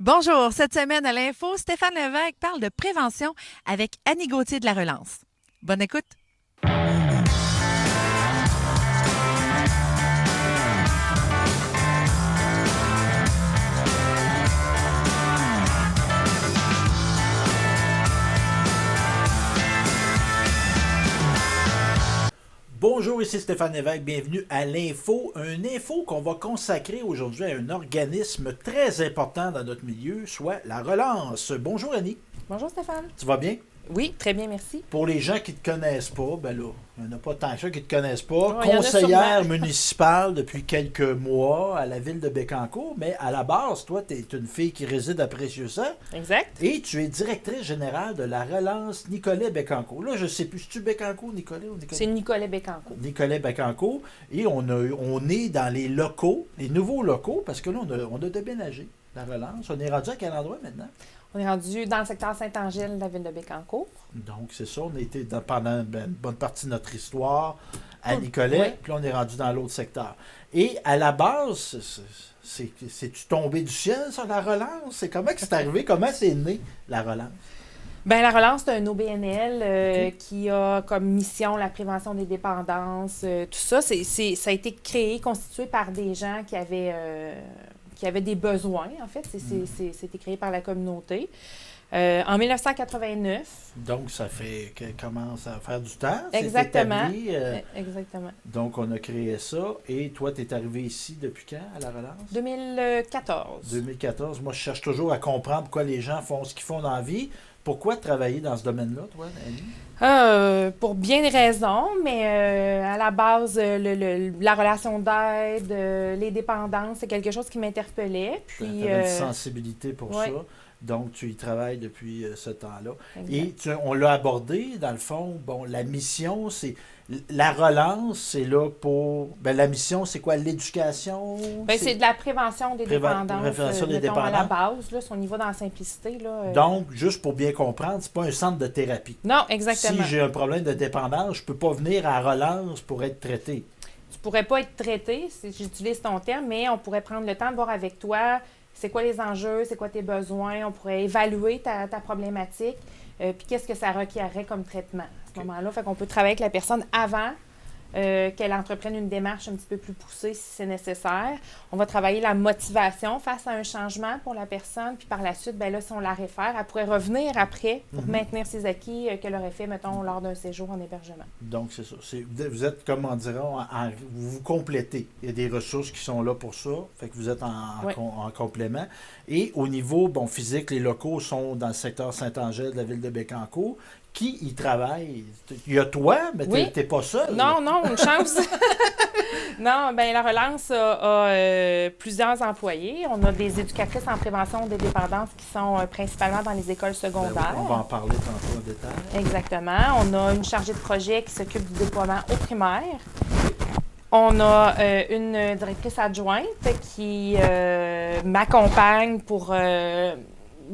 Bonjour, cette semaine à l'Info, Stéphane Lévesque parle de prévention avec Annie Gauthier de La Relance. Bonne écoute! Bonjour, ici Stéphane Lévesque, bienvenue à l'Info. Un info qu'on va consacrer aujourd'hui à un organisme très important dans notre milieu, soit la Relance. Bonjour Annie, Bonjour Stéphane. tu vas bien? Oui, très bien, merci. Pour les gens qui ne te connaissent pas, ben là, il n'y en a pas tant que ça qui ne te connaissent pas. Il y en a Conseillère sûrement. municipale depuis quelques mois à la ville de Bécancour, mais à la base, toi, tu es une fille qui réside à Précieux-Sang Exact. et tu es directrice générale de la Relance Nicolet-Bécancour. Là, je ne sais plus, si tu Bécancour, Nicolet ou Nicolet? C'est Nicolet Bécancourt. Nicolet Bécancourt. Et on est dans les locaux, les nouveaux locaux, parce que là, on a déménagé la Relance. On est rendu à quel endroit maintenant? On est rendu dans le secteur Saint-Angèle de la ville de Bécancourt. Donc, c'est ça. On a été pendant une bonne partie de notre histoire à Nicolet, Oui. puis là, on est rendu dans l'autre secteur. Et à la base, c'est-tu tombé du ciel, ça, la Relance? C'est comment que c'est arrivé? Comment c'est né, la Relance? Bien, la relance, c'est un OBNL OK. qui a comme mission la prévention des dépendances, tout ça. Ça a été créé, constitué par des gens qui avaient des besoins, en fait. C'était créé par la communauté. En 1989. Donc, ça fait qu'elle commence à faire du temps. C'est Exactement. établi, Exactement. donc, on a créé ça. Et toi, tu es arrivé ici depuis quand, à la Relance? 2014. 2014. Moi, je cherche toujours à comprendre pourquoi les gens font ce qu'ils font dans la vie. Pourquoi travailler dans ce domaine-là, toi, Annie? Pour bien des raisons, mais à la base, la relation d'aide, les dépendances, c'est quelque chose qui m'interpellait. Tu Puis, avais une sensibilité pour ouais. ça. Donc, tu y travailles depuis ce temps-là. exact. Et on l'a abordé, dans le fond. Bon, la mission, c'est... La relance, c'est là pour... Ben, la mission, c'est quoi? L'éducation? Ben, c'est de la prévention des dépendances. Prévention des mettons, à la dépendances. base, là, si on y va dans la simplicité. Là, Donc, juste pour bien comprendre, c'est pas un centre de thérapie. Non, exactement. Si j'ai un problème de dépendance, je peux pas venir à relance pour être traité. Tu pourrais pas être traité, si j'utilise ton terme, mais on pourrait prendre le temps de voir avec toi c'est quoi les enjeux, c'est quoi tes besoins, on pourrait évaluer ta problématique, puis qu'est-ce que ça requerrait comme traitement à ce moment-là. Fait qu'on peut travailler avec la personne avant qu'elle entreprenne une démarche un petit peu plus poussée si c'est nécessaire. On va travailler la motivation face à un changement pour la personne, puis par la suite, bien là, si on la réfère, elle pourrait revenir après pour maintenir ses acquis qu'elle aurait fait, mettons, lors d'un séjour en hébergement. Donc, c'est ça. Vous êtes, comme on dirait, vous vous complétez. Il y a des ressources qui sont là pour ça. Fait que vous êtes Oui. en complément. Et au niveau physique, les locaux sont dans le secteur Saint-Angèle de la ville de Bécancour. Qui y travaille? Il y a toi, mais Oui. t'es pas seul. Non, une chance. Non, bien, la relance a plusieurs employés. On a des éducatrices en prévention des dépendances qui sont principalement dans les écoles Ben oui, secondaires. on va en parler tantôt en détail. Exactement. On a une chargée de projet qui s'occupe du déploiement au primaire. On a une directrice adjointe qui m'accompagne pour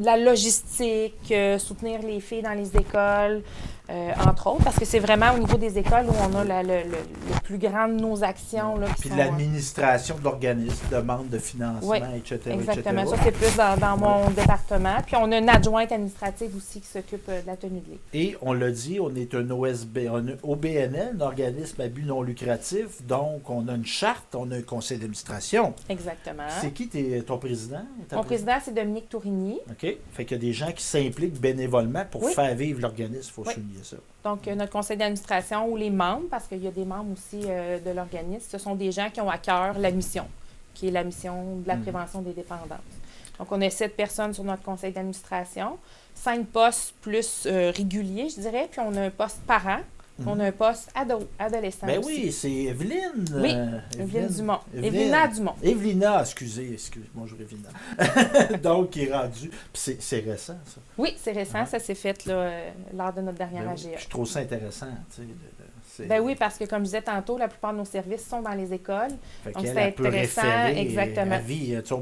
la logistique, soutenir les filles dans les écoles, entre autres, parce que c'est vraiment au niveau des écoles où on a le plus grand de nos actions. Là, qui Puis sont, l'administration de l'organisme, demande de financement, Oui, etc. exactement. etc. Ça, c'est plus dans mon département. Puis on a une adjointe administrative aussi qui s'occupe de la tenue de livre. Et on l'a dit, on est un OBNL, un organisme à but non lucratif. Donc, on a une charte, on a un conseil d'administration. Exactement. C'est qui ton président? Mon président, c'est Dominique Tourigny. OK. Fait qu'il y a des gens qui s'impliquent bénévolement pour Oui. faire vivre l'organisme. Il faut Oui. souligner ça. Donc, notre conseil d'administration ou les membres, parce qu'il y a des membres aussi de l'organisme, ce sont des gens qui ont à cœur la mission, qui est la mission de la prévention des dépendances. Donc, on a 7 personnes sur notre conseil d'administration, 5 postes plus réguliers, je dirais, puis on a un poste parent, puis on a un poste adolescent Ben aussi. oui, c'est Evelyne. Oui, Evelyne Dumont. Evelyna Dumont. Evelyna, excusez, bonjour Evelyna. Donc, qui est rendue. Puis c'est récent, ça. Oui, c'est récent, ça s'est fait là, lors de notre dernière Ben oui, AGA. je trouve ça intéressant. Tu sais, Ben oui, parce que comme je disais tantôt, la plupart de nos services sont dans les écoles. Fait Donc, qu'elle, c'est elle peut intéressant, référer exactement. à vie. Tu sais,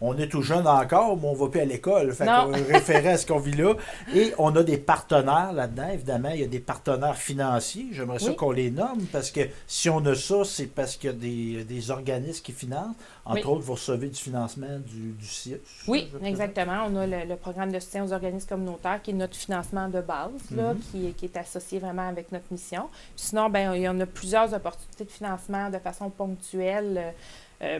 on est tout jeune encore, mais on ne va plus à l'école. Fait Non. qu'on référait à ce qu'on vit là. Et on a des partenaires là-dedans. Évidemment, il y a des partenaires financiers. J'aimerais ça Oui. qu'on les nomme parce que si on a ça, c'est parce qu'il y a des organismes qui financent. Entre Oui. autres, vous recevez du financement du CIE. Oui, exactement. On a le programme de soutien aux organismes communautaires qui est notre financement de base, là, qui est associé vraiment avec notre mission. Puis sinon, ben, il y en a plusieurs opportunités de financement de façon ponctuelle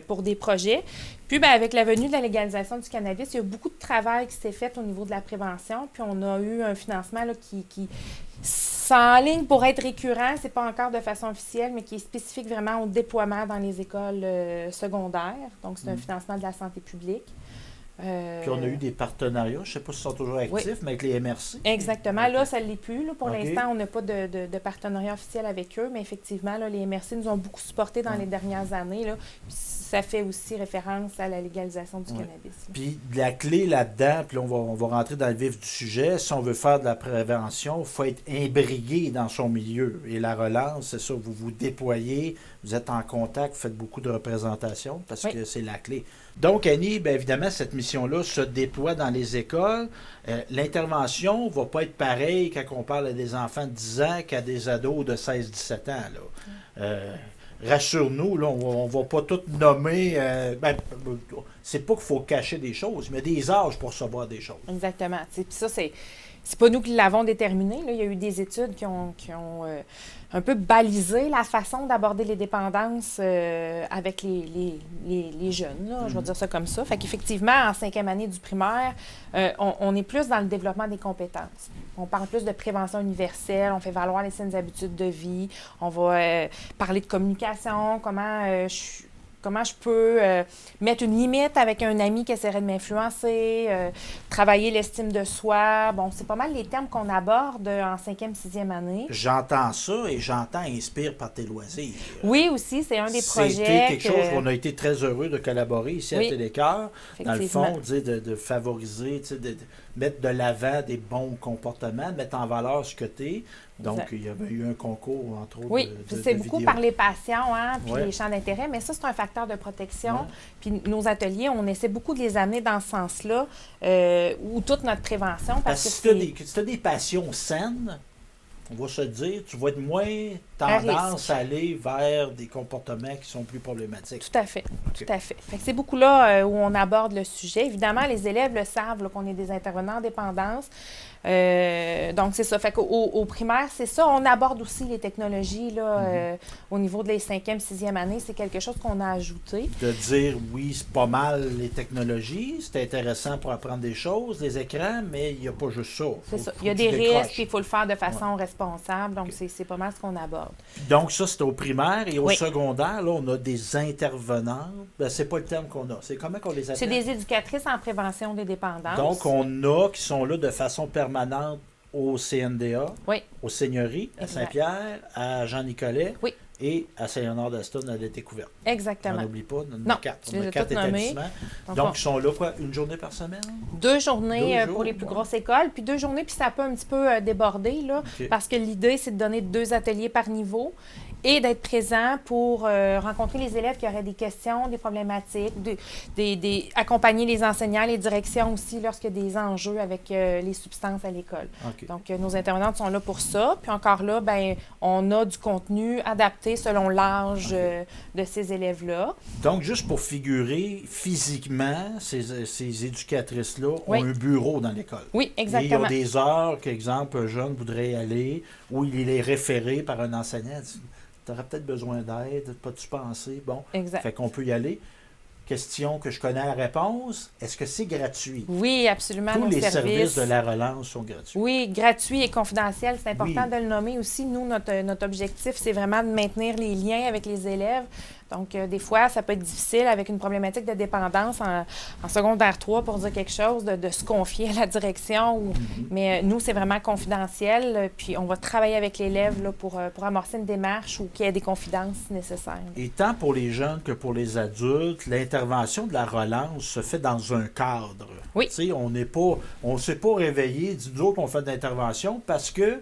pour des projets. Puis, ben, avec la venue de la légalisation du cannabis, il y a beaucoup de travail qui s'est fait au niveau de la prévention. Puis, on a eu un financement là, qui s'enligne pour être récurrent, c'est pas encore de façon officielle, mais qui est spécifique vraiment au déploiement dans les écoles secondaires. Donc, c'est un financement de la santé publique. Puis on a eu des partenariats, je ne sais pas s'ils sont toujours actifs, mais avec les MRC. Exactement. Là, ça ne l'est plus. Là. Pour OK. l'instant, on n'a pas de partenariat officiel avec eux, mais effectivement, là, les MRC nous ont beaucoup supportés dans les dernières années. Là. Puis ça fait aussi référence à la légalisation du cannabis. Là. Puis la clé là-dedans, puis là, on va rentrer dans le vif du sujet, si on veut faire de la prévention, il faut être imbrigué dans son milieu. Et la relance, c'est ça, vous vous déployez, vous êtes en contact, vous faites beaucoup de représentations parce que c'est la clé. Donc, Annie, bien évidemment, cette mission-là se déploie dans les écoles. L'intervention ne va pas être pareille quand on parle à des enfants de 10 ans qu'à des ados de 16-17 ans. Là. Rassure-nous, là, on ne va pas tout nommer. C'est pas qu'il faut cacher des choses, mais des âges pour savoir des choses. Exactement. Puis ça, c'est pas nous qui l'avons déterminé. Là. Il y a eu des études qui ont un peu balisé la façon d'aborder les dépendances avec les jeunes. Là, je vais dire ça comme ça. Fait qu'effectivement, en 5e année du primaire, on est plus dans le développement des compétences. On parle plus de prévention universelle, on fait valoir les saines habitudes de vie, on va parler de communication, comment je peux mettre une limite avec un ami qui essaierait de m'influencer, travailler l'estime de soi. Bon, c'est pas mal les termes qu'on aborde en 5e, 6e année. J'entends ça et j'entends Inspire par tes loisirs. Oui, aussi, c'est un des projets. C'était quelque chose qu'on a été très heureux de collaborer ici à Télécœur. Dans le fond, de favoriser, de mettre de l'avant des bons comportements, mettre en valeur ce que tu es. Donc, il y avait eu un concours, entre autres. Oui, c'est beaucoup vidéos. par les passions, puis les champs d'intérêt, mais ça, c'est un facteur de protection. Ouais. Puis nos ateliers, on essaie beaucoup de les amener dans ce sens-là, ou toute notre prévention. Parce que si tu as des passions saines, on va se dire, tu vas être moins tendance à aller vers des comportements qui sont plus problématiques. Tout à fait, Okay. tout à fait. Fait que c'est beaucoup là où on aborde le sujet. Évidemment, les élèves le savent, là, qu'on est des intervenants en dépendance. Donc, c'est ça. Fait qu'au primaire, c'est ça. On aborde aussi les technologies là, au niveau des 5e, 6e année. C'est quelque chose qu'on a ajouté. De dire, oui, c'est pas mal les technologies, c'est intéressant pour apprendre des choses, les écrans, mais il n'y a pas juste ça. C'est ça. Il y a des risques, puis il faut le faire de façon responsable. Donc, c'est pas mal ce qu'on aborde. Donc, ça, c'est au primaire. Et au Oui. secondaire, là, on a des intervenantes. Ben, c'est pas le terme qu'on a. C'est comment qu'on les appelle? C'est des éducatrices en prévention des dépendances. Donc, on a qui sont là de façon permanente au CNDA, Oui, aux Seigneuries, à Exact. Saint-Pierre, à Jean-Nicolet Oui. et à Saint-Léonard-d'Aston à la découverte. exactement. On n'oublie pas, on Non, a 4. tu On les a as 4 toutes nommées. établissements. Donc, Donc, ils sont là, quoi, une journée par semaine? 2 journées 2 pour les jours, plus ouais. grosses écoles, puis 2 journées, puis ça peut un petit peu déborder, là, OK. parce que l'idée, c'est de donner 2 ateliers par niveau et d'être présent pour rencontrer les élèves qui auraient des questions, des problématiques, accompagner les enseignants, les directions aussi lorsqu'il y a des enjeux avec les substances à l'école. OK. Donc, nos intervenantes sont là pour ça. Puis encore là, ben, on a du contenu adapté selon l'âge de ces élèves-là. Donc, juste pour figurer, physiquement, ces éducatrices-là ont Oui. un bureau dans l'école. Oui, Et il y exactement. a des heures qu'exemple, un jeune voudrait y aller, où il est référé par un enseignant. Tu aurais peut-être besoin d'aide, pas-tu penser? Bon, Exact. fait qu'on peut y aller. Question que je connais la réponse, est-ce que c'est gratuit? Oui, absolument. Tous nos les services services. de la relance sont gratuits. Oui, gratuit et confidentiel. C'est important Oui. de le nommer aussi. Nous, notre objectif, c'est vraiment de maintenir les liens avec les élèves. Donc, des fois, ça peut être difficile avec une problématique de dépendance en secondaire 3 pour dire quelque chose, de se confier à la direction. Mais nous, c'est vraiment confidentiel. Puis, on va travailler avec l'élève là, pour amorcer une démarche ou qu'il y ait des confidences nécessaires. Et tant pour les jeunes que pour les adultes, l'intervention de la relance se fait dans un cadre. Oui. Tu sais, on ne s'est pas réveillé, nous autres, on fait de l'intervention parce que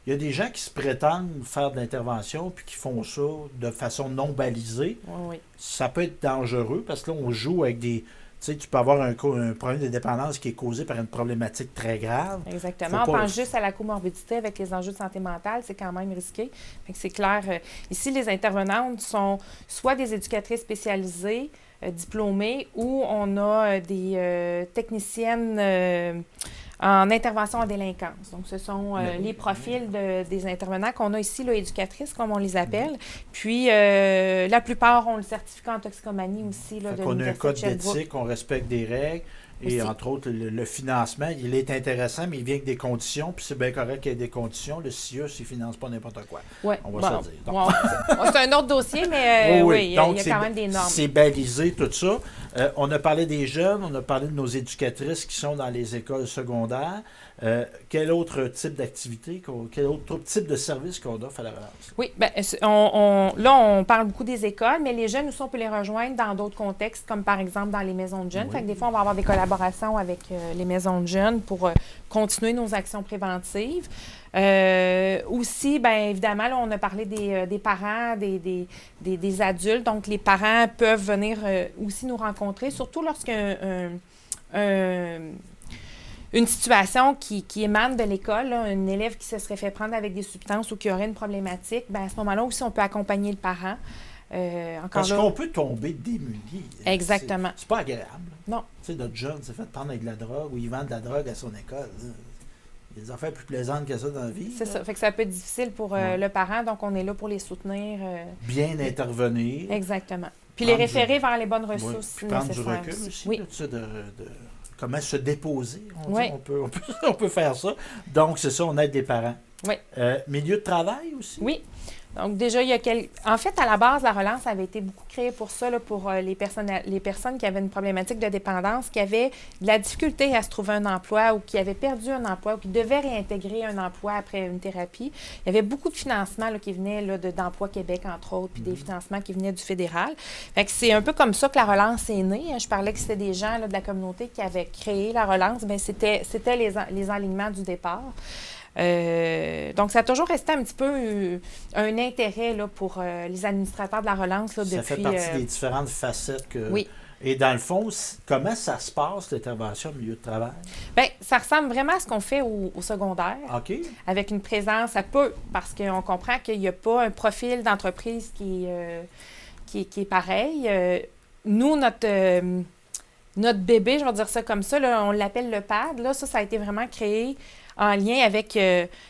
il y a des gens qui se prétendent faire de l'intervention puis qui font ça de façon non balisée. Oui, oui. Ça peut être dangereux parce que là, on joue avec sais, tu peux avoir un problème de dépendance qui est causé par une problématique très grave. Exactement. On pense juste à la comorbidité avec les enjeux de santé mentale, c'est quand même risqué. Fait que c'est clair. Ici, les intervenantes sont soit des éducatrices spécialisées, diplômées, ou on a des techniciennes en intervention en délinquance. Donc, ce sont les profils des intervenants qu'on a ici, là, éducatrices, comme on les appelle. Puis, la plupart ont le certificat en toxicomanie aussi. Là, on a un code d'éthique, on respecte des règles. Et entre autres, le financement, il est intéressant, mais il vient avec des conditions. Puis c'est bien correct qu'il y ait des conditions. Le CIUS, il ne finance pas n'importe quoi. Oui. On va se dire. Donc, c'est un autre dossier, mais oui, il y a quand même des normes. C'est balisé, tout ça. On a parlé des jeunes, on a parlé de nos éducatrices qui sont dans les écoles secondaires. Quel autre type d'activité, quel autre type de service qu'on offre à la relance? Oui, bien, là, on parle beaucoup des écoles, mais les jeunes aussi, on peut les rejoindre dans d'autres contextes, comme par exemple dans les maisons de jeunes. Oui. Fait que des fois, on va avoir des collaborations avec les maisons de jeunes pour continuer nos actions préventives. Aussi, bien évidemment, là, on a parlé des parents, des adultes. Donc, les parents peuvent venir aussi nous rencontrer, surtout lorsqu'un une situation qui émane de l'école, là, un élève qui se serait fait prendre avec des substances ou qui aurait une problématique, bien, à ce moment-là aussi, on peut accompagner le parent. Parce qu'on peut tomber démuni. Exactement. C'est pas agréable. Non. Tu sais, notre jeune s'est fait prendre avec de la drogue ou il vend de la drogue à son école. Là. Il y a des affaires plus plaisantes que ça dans la vie. C'est ça. Fait que ça peut être difficile pour le parent, donc on est là pour les soutenir. Bien intervenir. Exactement. Puis les référer vers les bonnes ressources si prendre nécessaire. du recul aussi. Oui. Là, tu sais, de comment se déposer. Oui. On peut faire ça. Donc, c'est ça, on aide des parents. Oui. Milieu de travail aussi? Oui. Donc, déjà, en fait, à la base, la relance avait été beaucoup créée pour ça, là, pour les personnes qui avaient une problématique de dépendance, qui avaient de la difficulté à se trouver un emploi ou qui avaient perdu un emploi ou qui devaient réintégrer un emploi après une thérapie. Il y avait beaucoup de financements là, qui venaient là, d'Emploi Québec, entre autres, puis des financements qui venaient du fédéral. Fait que c'est un peu comme ça que la relance est née. Je parlais que c'était des gens là, de la communauté qui avaient créé la relance. Bien, c'était les alignements du départ. Donc, ça a toujours resté un petit peu un intérêt là, pour les administrateurs de la relance. Là, ça fait partie des différentes facettes que... Oui. Et dans le fond, comment ça se passe, l'intervention au milieu de travail? Bien, ça ressemble vraiment à ce qu'on fait au secondaire. OK. Avec une présence, ça peut, parce qu'on comprend qu'il n'y a pas un profil d'entreprise qui est pareil. Nous, notre bébé, je vais dire ça comme ça, là, on l'appelle le PAD. Là, ça a été vraiment créé en lien avec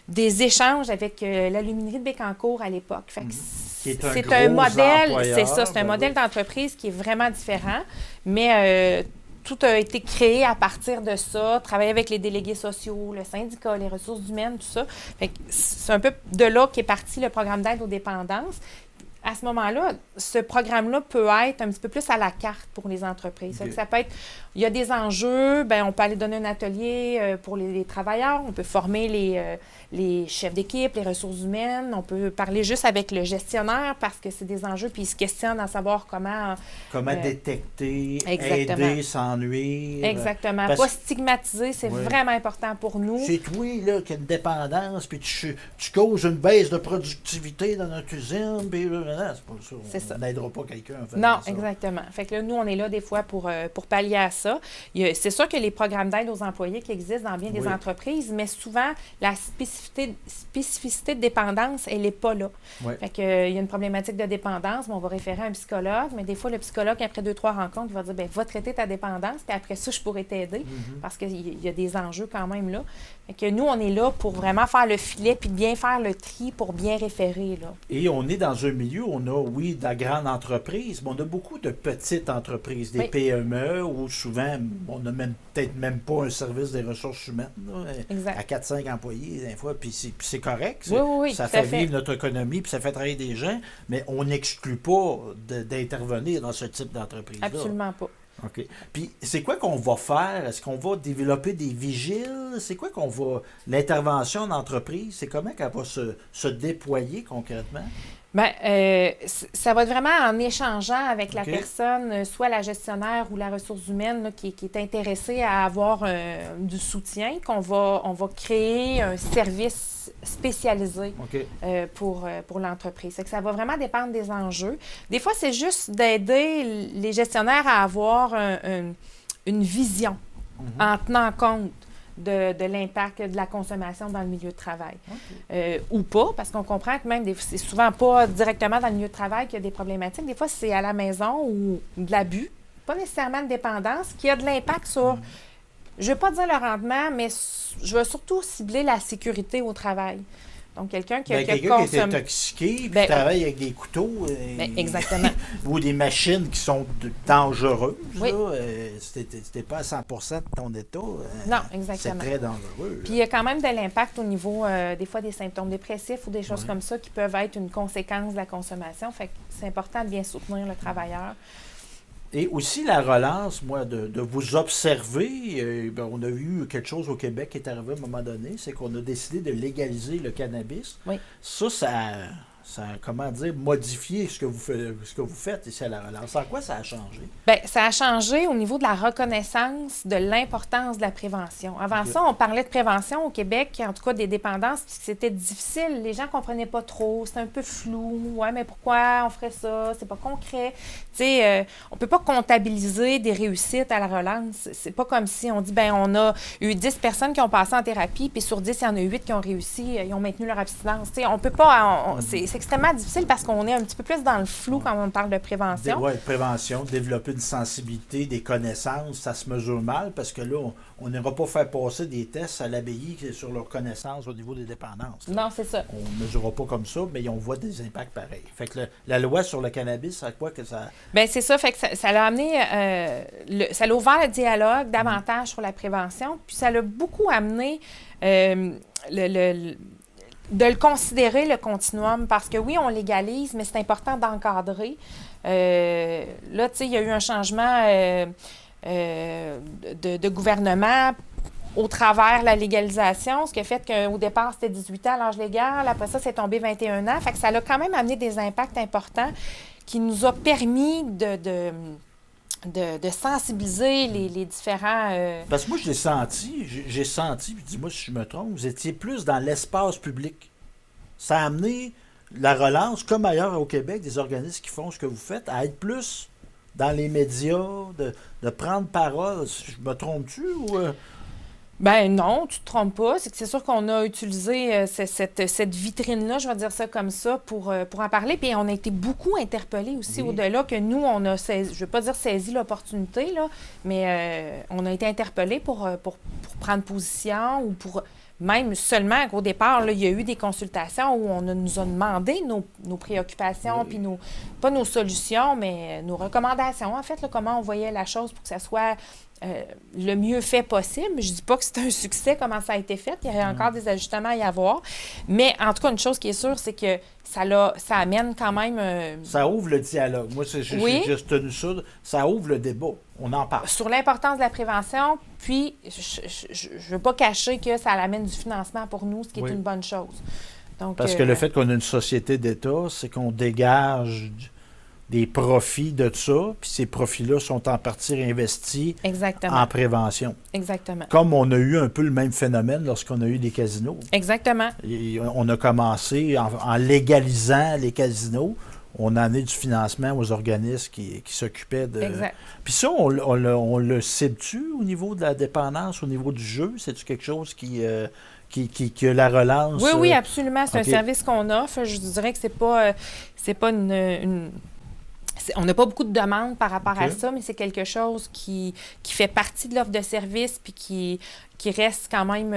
des échanges avec l'aluminerie de Bécancour à l'époque. Fait que c'est un modèle, c'est ça, c'est un modèle d'entreprise qui est vraiment différent, mais tout a été créé à partir de ça, travailler avec les délégués sociaux, le syndicat, les ressources humaines, tout ça. Fait que c'est un peu de là qu'est parti le programme d'aide aux dépendances. À ce moment-là, ce programme-là peut être un petit peu plus à la carte pour les entreprises. Okay. Ça peut être, il y a des enjeux, bien, on peut aller donner un atelier pour les travailleurs, on peut former les chefs d'équipe, les ressources humaines, on peut parler juste avec le gestionnaire parce que c'est des enjeux, puis ils se questionnent à savoir comment détecter, aider sans nuire. Exactement. Pas stigmatiser, c'est vraiment important pour nous. C'est toi là, qui a une dépendance, puis tu causes une baisse de productivité dans notre usine, puis c'est pas ça. C'est on n'aidera pas quelqu'un à faire non, ça. Exactement. Fait que là, nous, on est là des fois pour pallier à ça. C'est sûr que les programmes d'aide aux employés qui existent dans bien des entreprises, mais souvent, la spécificité de dépendance, elle n'est pas là. Oui. Fait que, il y a une problématique de dépendance, mais on va référer à un psychologue, mais des fois, le psychologue, après 2-3 rencontres, il va dire, bien, va traiter ta dépendance, puis après ça, je pourrais t'aider, parce qu'il y a des enjeux quand même là. Fait que nous, on est là pour vraiment faire le filet, puis bien faire le tri pour bien référer, là. Et on est dans un milieu, on a, oui, de la grande entreprise, mais on a beaucoup de petites entreprises, des PME, où souvent, on n'a peut-être même pas un service des ressources humaines, là, à 4-5 employés, des fois, puis c'est correct. Oui, ça fait vivre notre économie, puis ça fait travailler des gens, mais on n'exclut pas d'intervenir dans ce type d'entreprise-là. Absolument pas. OK. Puis, c'est quoi qu'on va faire? Est-ce qu'on va développer des vigiles? C'est quoi qu'on va... L'intervention en entreprise, c'est comment qu'elle va se déployer concrètement? Bien, ça va être vraiment en échangeant avec la personne, soit la gestionnaire ou la ressource humaine là, qui est intéressée à avoir du soutien, on va créer un service spécialisé pour l'entreprise. C'est que ça va vraiment dépendre des enjeux. Des fois, c'est juste d'aider les gestionnaires à avoir une vision en tenant compte de l'impact de la consommation dans le milieu de travail. Ou pas, parce qu'on comprend que même c'est souvent pas directement dans le milieu de travail qu'il y a des problématiques. Des fois, c'est à la maison ou de l'abus, pas nécessairement de dépendance, qui a de l'impact sur, je ne veux pas dire le rendement, mais je veux surtout cibler la sécurité au travail. Donc, quelqu'un qui qui est intoxiqué, puis travaille avec des couteaux exactement. ou des machines qui sont dangereuses. Oui. C'était pas à 100% de ton état. Non, exactement. C'est très dangereux. Puis il y a quand même de l'impact au niveau, des fois, des symptômes dépressifs ou des choses comme ça qui peuvent être une conséquence de la consommation. Fait que c'est important de bien soutenir le travailleur. Et aussi la relance, moi, de vous observer. On a eu quelque chose au Québec qui est arrivé à un moment donné, c'est qu'on a décidé de légaliser le cannabis. Oui. Ça a, comment dire, modifié ce que vous faites ici à la relance. En quoi ça a changé? Bien, ça a changé au niveau de la reconnaissance de l'importance de la prévention. Avant ça, on parlait de prévention au Québec, en tout cas des dépendances, puis c'était difficile. Les gens ne comprenaient pas trop, c'était un peu flou. Ouais, mais pourquoi on ferait ça? C'est pas concret. Tu sais, on peut pas comptabiliser des réussites à la relance. C'est pas comme si on dit, ben on a eu 10 personnes qui ont passé en thérapie, puis sur 10, il y en a 8 qui ont réussi, ils ont maintenu leur abstinence. Tu sais, on peut pas... c'est extrêmement difficile parce qu'on est un petit peu plus dans le flou quand on parle de prévention. Oui, prévention, développer une sensibilité, des connaissances, ça se mesure mal parce que là, on n'ira pas faire passer des tests à l'abbaye sur leurs connaissances au niveau des dépendances. Là. Non, c'est ça. On ne mesurera pas comme ça, mais on voit des impacts pareils. Fait que la loi sur le cannabis, à quoi que ça... Bien, c'est ça. Fait que ça l'a amené... ça l'a ouvert le dialogue davantage sur la prévention, puis ça l'a beaucoup amené de le considérer, le continuum, parce que oui, on légalise, mais c'est important d'encadrer. Là, tu sais, il y a eu un changement de gouvernement au travers de la légalisation, ce qui a fait qu'au départ, c'était 18 ans, l'âge légal. Après ça, c'est tombé 21 ans. Fait que ça a quand même amené des impacts importants qui nous a permis de sensibiliser les différents... Parce que moi, j'ai senti, puis dis-moi si je me trompe, vous étiez plus dans l'espace public. Ça a amené la relance, comme ailleurs au Québec, des organismes qui font ce que vous faites, à être plus dans les médias, de prendre parole. Je me trompe-tu ou... Ben non, tu te trompes pas. C'est sûr qu'on a utilisé cette vitrine-là, je vais dire ça comme ça, pour en parler. Puis on a été beaucoup interpellés aussi au-delà que nous, on a saisi, je ne veux pas dire saisi l'opportunité, là, mais on a été interpellés pour prendre position ou pour... Même seulement qu'au départ, là, il y a eu des consultations où on nous a demandé nos préoccupations, puis pas nos solutions, mais nos recommandations, en fait, là, comment on voyait la chose pour que ça soit le mieux fait possible. Je ne dis pas que c'est un succès, comment ça a été fait. Il y a encore des ajustements à y avoir. Mais en tout cas, une chose qui est sûre, c'est que ça amène quand même... Ça ouvre le dialogue. Moi, j'ai juste tenu ça. Ça ouvre le débat. On en parle. Sur l'importance de la prévention, puis je ne veux pas cacher que ça amène du financement pour nous, ce qui est une bonne chose. Donc, parce que le fait qu'on a une société d'État, c'est qu'on dégage des profits de ça, puis ces profits-là sont en partie réinvestis en prévention. Exactement. Comme on a eu un peu le même phénomène lorsqu'on a eu des casinos. Exactement. Et on a commencé en légalisant les casinos. On en est du financement aux organismes qui s'occupaient de... Exact. Puis ça, on le cible-tu au niveau de la dépendance, au niveau du jeu? C'est-tu quelque chose qui a la relance? Oui, absolument. C'est un service qu'on offre. Je dirais que c'est pas une on n'a pas beaucoup de demandes par rapport à ça, mais c'est quelque chose qui fait partie de l'offre de service puis qui reste quand même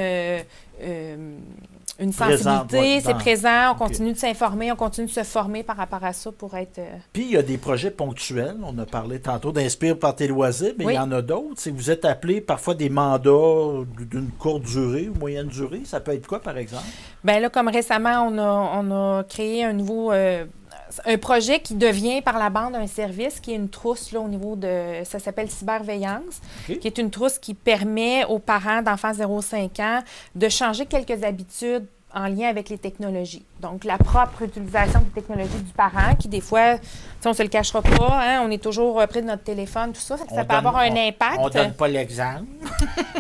une sensibilité. C'est présent, on continue de s'informer, on continue de se former par rapport à ça pour être... Puis il y a des projets ponctuels. On a parlé tantôt d'Inspire par tes loisirs, mais il y en a d'autres. C'est que vous êtes appelé parfois des mandats d'une courte durée ou moyenne durée. Ça peut être quoi, par exemple? Bien là, comme récemment, on a créé un nouveau... un projet qui devient par la bande un service qui est une trousse là, au niveau de... Ça s'appelle Cyberveillance, qui est une trousse qui permet aux parents d'enfants 0-5 ans de changer quelques habitudes en lien avec les technologies. Donc, la propre utilisation des technologies du parent, qui des fois, on ne se le cachera pas, hein, on est toujours près de notre téléphone, tout ça, fait que ça peut avoir un impact. On ne donne pas l'exemple.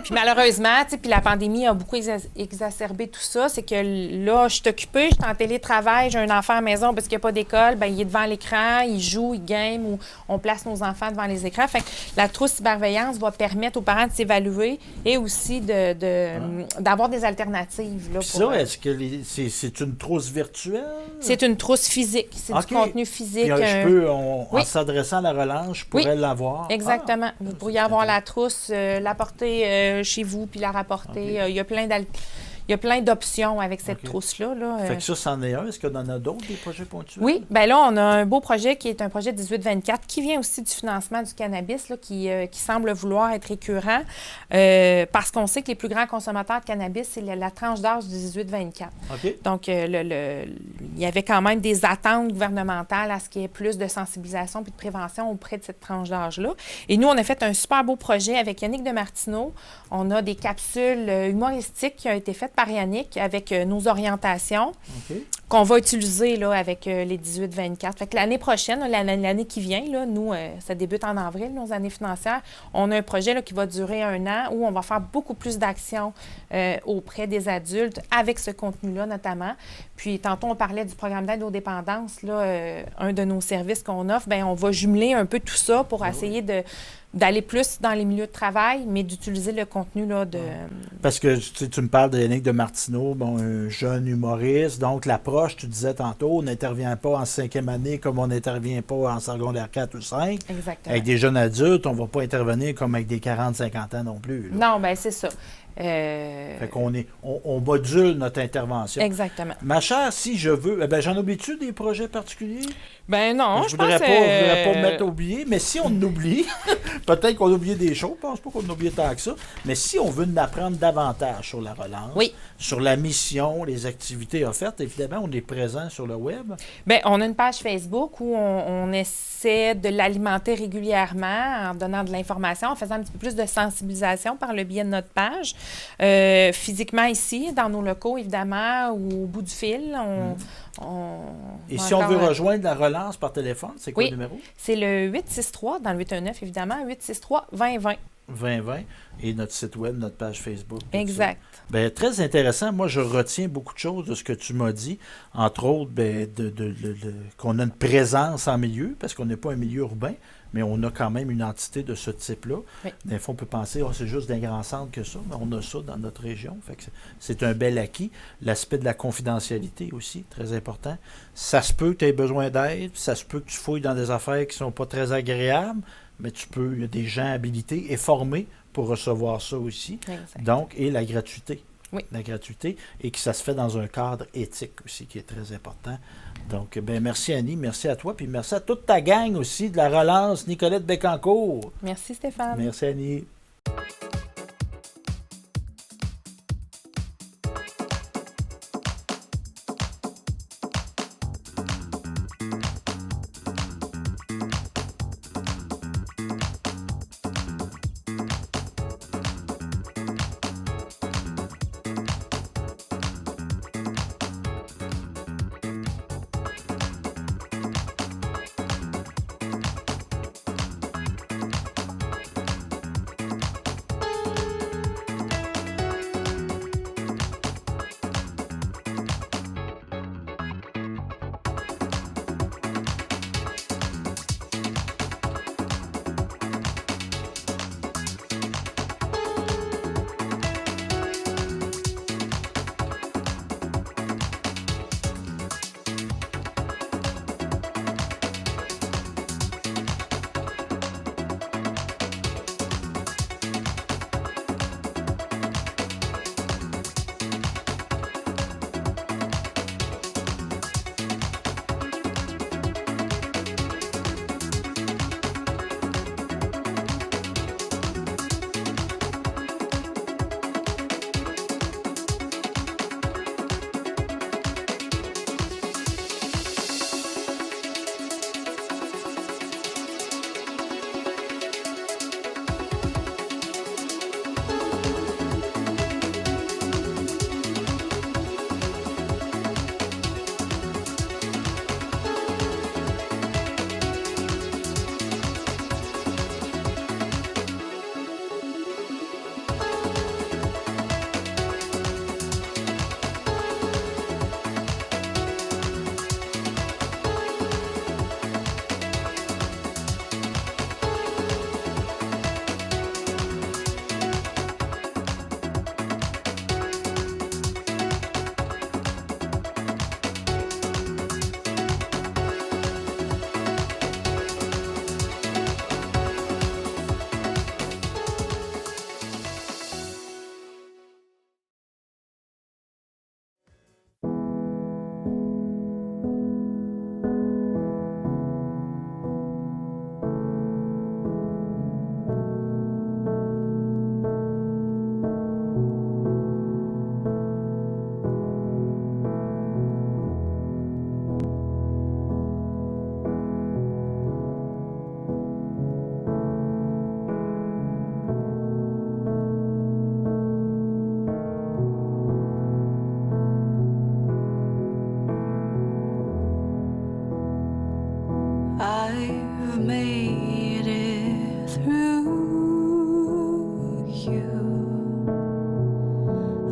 Puis malheureusement, puis la pandémie a beaucoup exacerbé tout ça, c'est que là, je suis occupée, je suis en télétravail, j'ai un enfant à la maison parce qu'il n'y a pas d'école, bien, il est devant l'écran, il joue, il game, ou on place nos enfants devant les écrans. Fait que la trousse cyberveillance va permettre aux parents de s'évaluer et aussi d'avoir des alternatives. Là, Puis ça, est-ce que c'est une trousse virtuelle? C'est une trousse physique. C'est du contenu physique. Puis, je peux, en s'adressant à la relance, je pourrais l'avoir. Exactement. Vous pourriez avoir la trousse, l'apporter chez vous, puis la rapporter. Il y a plein d'options avec cette trousse-là. Fait que ça, c'en est un. Est-ce qu'on en a d'autres, des projets ponctuels? Oui. Bien là, on a un beau projet qui est un projet 18-24 qui vient aussi du financement du cannabis, là, qui semble vouloir être récurrent parce qu'on sait que les plus grands consommateurs de cannabis, c'est la tranche d'âge du 18-24. OK. Donc, il y avait quand même des attentes gouvernementales à ce qu'il y ait plus de sensibilisation puis de prévention auprès de cette tranche d'âge-là. Et nous, on a fait un super beau projet avec Yannick Demartino. On a des capsules humoristiques qui ont été faites par Yannick avec nos orientations qu'on va utiliser là, avec les 18-24. Fait que l'année prochaine, l'année qui vient, là, nous, ça débute en avril, nos années financières, on a un projet là, qui va durer 1 an où on va faire beaucoup plus d'actions auprès des adultes avec ce contenu-là notamment. Puis tantôt, on parlait du programme d'aide aux dépendances, là, un de nos services qu'on offre, bien, on va jumeler un peu tout ça pour essayer d'aller plus dans les milieux de travail, mais d'utiliser le contenu là, de... Parce que tu me parles de Yannick Demartino, un jeune humoriste. Donc, l'approche, tu disais tantôt, on n'intervient pas en 5e année comme on n'intervient pas en secondaire 4 ou 5. Exactement. Avec des jeunes adultes, on ne va pas intervenir comme avec des 40-50 ans non plus. Là. Non, bien, c'est ça. Fait qu'on on module notre intervention. Exactement. Ma chère, si je veux... j'en oublie-tu des projets particuliers? Ben non, je voudrais pas me mettre à oublier, mais si on oublie, peut-être qu'on a oublié des choses, je pense pas qu'on a oublié tant que ça, mais si on veut en apprendre davantage sur la relance, sur la mission, les activités offertes, évidemment, on est présent sur le web. Bien, on a une page Facebook où on essaie de l'alimenter régulièrement en donnant de l'information, en faisant un petit peu plus de sensibilisation par le biais de notre page. Physiquement ici, dans nos locaux, évidemment, ou au bout du fil, Et si on veut rejoindre la relance par téléphone, c'est quoi le numéro? C'est le 863, dans le 819, évidemment, 863-2020. 2020 et notre site web, notre page Facebook. Exact. Bien, très intéressant. Moi, je retiens beaucoup de choses de ce que tu m'as dit. Entre autres, qu'on a une présence en milieu, parce qu'on n'est pas un milieu urbain, mais on a quand même une entité de ce type-là. Oui. Des fois, on peut penser, c'est juste d'un grand centre que ça, mais on a ça dans notre région. Fait que c'est un bel acquis. L'aspect de la confidentialité aussi, très important. Ça se peut que tu aies besoin d'aide, ça se peut que tu fouilles dans des affaires qui ne sont pas très agréables, mais il y a des gens habilités et formés pour recevoir ça aussi. Exact. Donc, et la gratuité. Oui. La gratuité, et que ça se fait dans un cadre éthique aussi, qui est très important. Donc, merci Annie, merci à toi, puis merci à toute ta gang aussi de la relance, Nicolette Bécancourt. Merci Stéphane. Merci Annie. made it through you.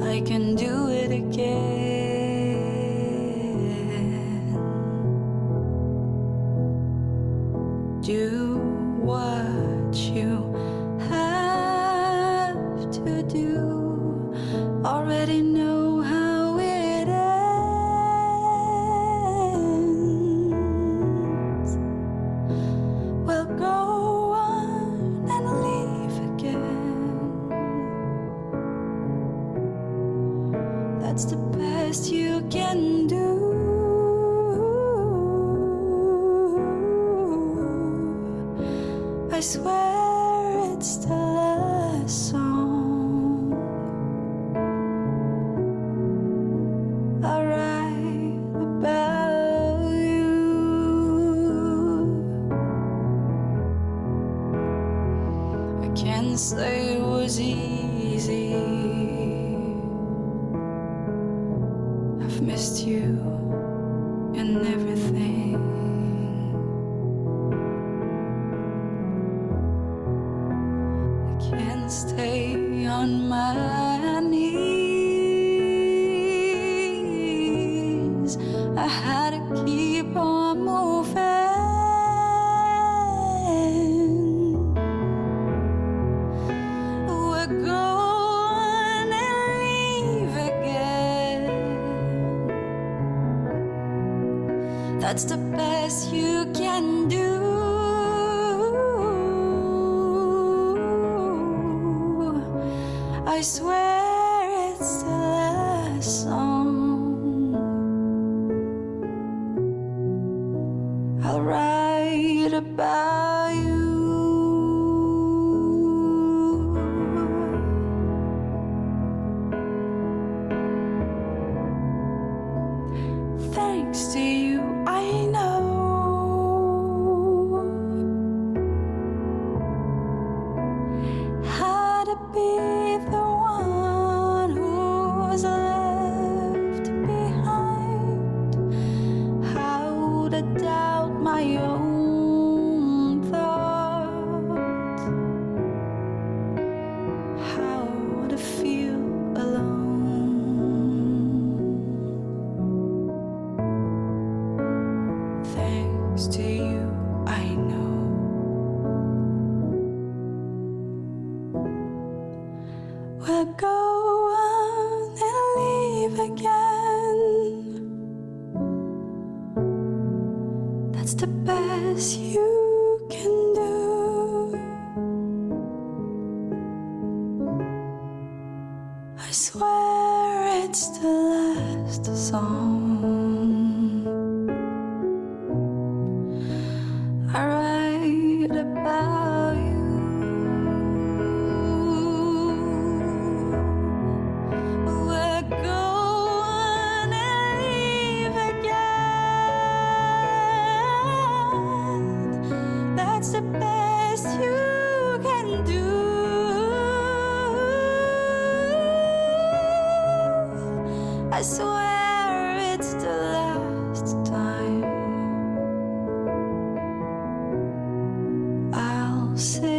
I can do it again. Do what you have to do. Already know how it ends. Well, go on and leave again. That's the best you can do. I swear it's the last song I write about you. I can't say it was easy. I've missed you and everything. Can't stay on my knees. I had to keep on moving. We're going and leave again. That's the best you can do. I swear it's the last song I'll write about you. Thanks to you, I know how to be the one who's left behind, how to doubt my own thoughts, how to feel alone. Thanks to you, I know. We'll go on and leave again. That's the best you can do. I swear it's the last song I write about you. We're going and leave again. That's the best you can do. I swear it's the last time I'll say